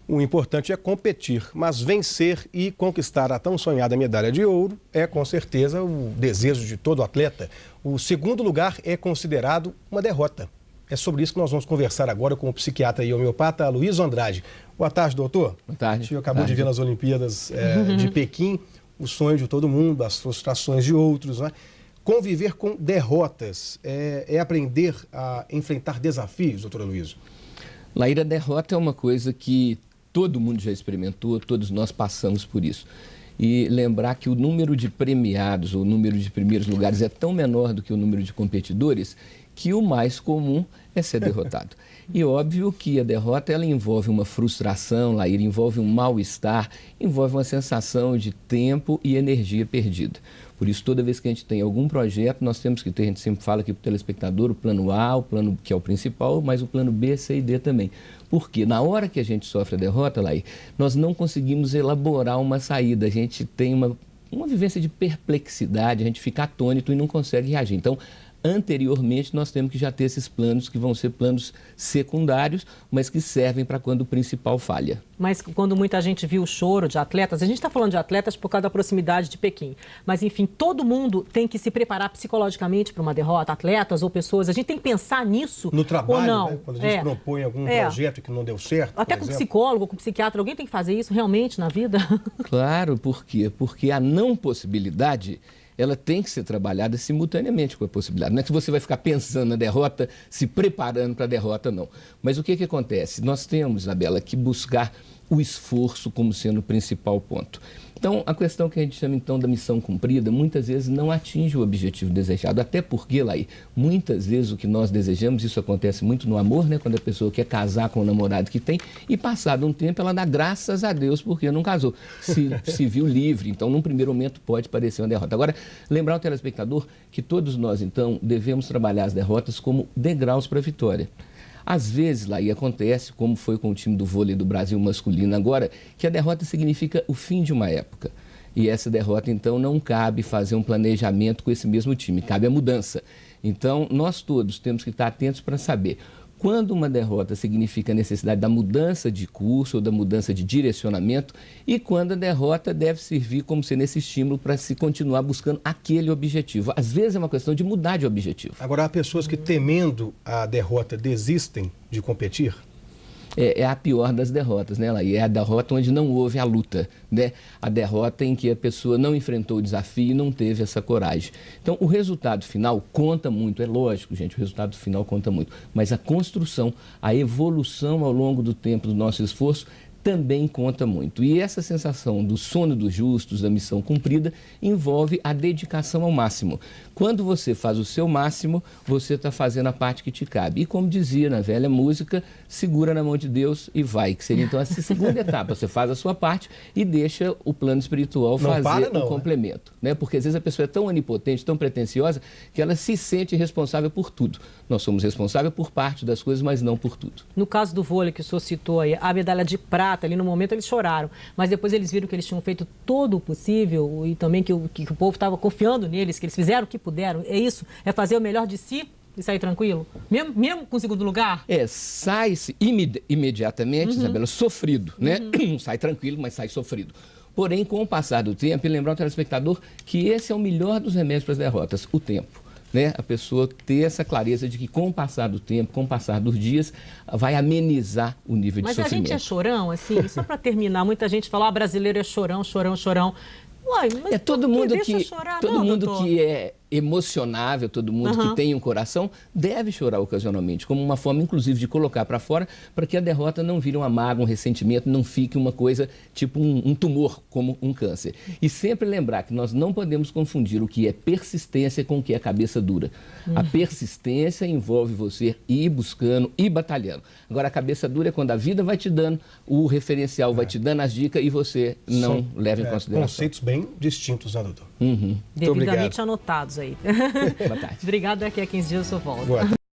O importante é competir, mas vencer e conquistar a tão sonhada medalha de ouro é, com certeza, o desejo de todo atleta. O segundo lugar é considerado uma derrota. É sobre isso que nós vamos conversar agora com o psiquiatra e homeopata Luiz Andrade. Boa tarde, doutor. Boa tarde. A gente acabou de ver nas Olimpíadas de Pequim o sonho de todo mundo, as frustrações de outros, né? Conviver com derrotas é aprender a enfrentar desafios, doutora Luísa? Laíra, a derrota é uma coisa que todo mundo já experimentou, todos nós passamos por isso. E lembrar que o número de premiados, o número de primeiros lugares é tão menor do que o número de competidores que o mais comum é ser derrotado. E óbvio que a derrota ela envolve uma frustração, Laíra, envolve um mal-estar, envolve uma sensação de tempo e energia perdida. Por isso, toda vez que a gente tem algum projeto, nós temos que ter, a gente sempre fala aqui para o telespectador, o plano A, o plano que é o principal, mas o plano B, C e D também. Porque na hora que a gente sofre a derrota, Laíra, nós não conseguimos elaborar uma saída, a gente tem uma vivência de perplexidade, a gente fica atônito e não consegue reagir. Então, anteriormente, nós temos que já ter esses planos que vão ser planos secundários, mas que servem para quando o principal falha. Mas quando muita gente viu o choro de atletas, a gente está falando de atletas por causa da proximidade de Pequim, mas enfim, todo mundo tem que se preparar psicologicamente para uma derrota, atletas ou pessoas, a gente tem que pensar nisso no trabalho, ou não? Né? Quando a gente propõe algum projeto que não deu certo, até com psicólogo, com psiquiatra, alguém tem que fazer isso realmente na vida? Claro, por quê? Porque a não possibilidade ela tem que ser trabalhada simultaneamente com a possibilidade. Não é que você vai ficar pensando na derrota, se preparando para a derrota, não. Mas o que acontece? Nós temos, Isabela, que buscar o esforço como sendo o principal ponto. Então, a questão que a gente chama, então, da missão cumprida, muitas vezes não atinge o objetivo desejado. Até porque, Laí, muitas vezes o que nós desejamos, isso acontece muito no amor, né? Quando a pessoa quer casar com o namorado que tem e, passado um tempo, ela dá graças a Deus porque não casou. Se viu livre. Então, num primeiro momento, pode parecer uma derrota. Agora, lembrar ao telespectador que todos nós, então, devemos trabalhar as derrotas como degraus para a vitória. Às vezes, lá, e acontece, como foi com o time do vôlei do Brasil masculino agora, que a derrota significa o fim de uma época. E essa derrota, então, não cabe fazer um planejamento com esse mesmo time, cabe a mudança. Então, nós todos temos que estar atentos para saber quando uma derrota significa a necessidade da mudança de curso ou da mudança de direcionamento e quando a derrota deve servir como sendo esse estímulo para se continuar buscando aquele objetivo. Às vezes é uma questão de mudar de objetivo. Agora, há pessoas que, temendo a derrota, desistem de competir? É a pior das derrotas, né, Laí? É a derrota onde não houve a luta, né? A derrota em que a pessoa não enfrentou o desafio e não teve essa coragem. Então, o resultado final conta muito, é lógico, gente, o resultado final conta muito, mas a construção, a evolução ao longo do tempo do nosso esforço também conta muito. E essa sensação do sono dos justos, da missão cumprida, envolve a dedicação ao máximo. Quando você faz o seu máximo, você está fazendo a parte que te cabe. E como dizia na velha música, segura na mão de Deus e vai. Que seria então essa segunda etapa. Você faz a sua parte e deixa o plano espiritual fazer o complemento. Né? Porque às vezes a pessoa é tão onipotente, tão pretensiosa, que ela se sente responsável por tudo. Nós somos responsáveis por parte das coisas, mas não por tudo. No caso do vôlei que o senhor citou aí, a medalha de prata, ali no momento eles choraram, mas depois eles viram que eles tinham feito todo o possível e também que o povo estava confiando neles, que eles fizeram o que puderam. É isso? É fazer o melhor de si e sair tranquilo? Mesmo com o segundo lugar? Sai-se imediatamente, Isabela, sofrido, né? Não sai tranquilo, mas sai sofrido. Porém, com o passar do tempo, e lembrar ao telespectador que esse é o melhor dos remédios para as derrotas, o tempo. Né? A pessoa ter essa clareza de que com o passar do tempo, com o passar dos dias, vai amenizar o nível de sofrimento. Mas a gente é chorão, assim, só para terminar, muita gente fala, brasileiro é chorão, chorão, chorão. Uai, mas todo mundo que é emocionável, todo mundo que tem um coração, deve chorar ocasionalmente, como uma forma, inclusive, de colocar para fora, para que a derrota não vire uma mágoa, um ressentimento, não fique uma coisa tipo um tumor, como um câncer. E sempre lembrar que nós não podemos confundir o que é persistência com o que é cabeça dura. A persistência envolve você ir buscando, ir batalhando. Agora, a cabeça dura é quando a vida vai te dando, o referencial vai te dando as dicas e você não leva em consideração. Conceitos bem distintos, né, doutor? Devidamente anotados aí. Boa tarde. Obrigada, daqui a 15 dias eu só volto. Boa.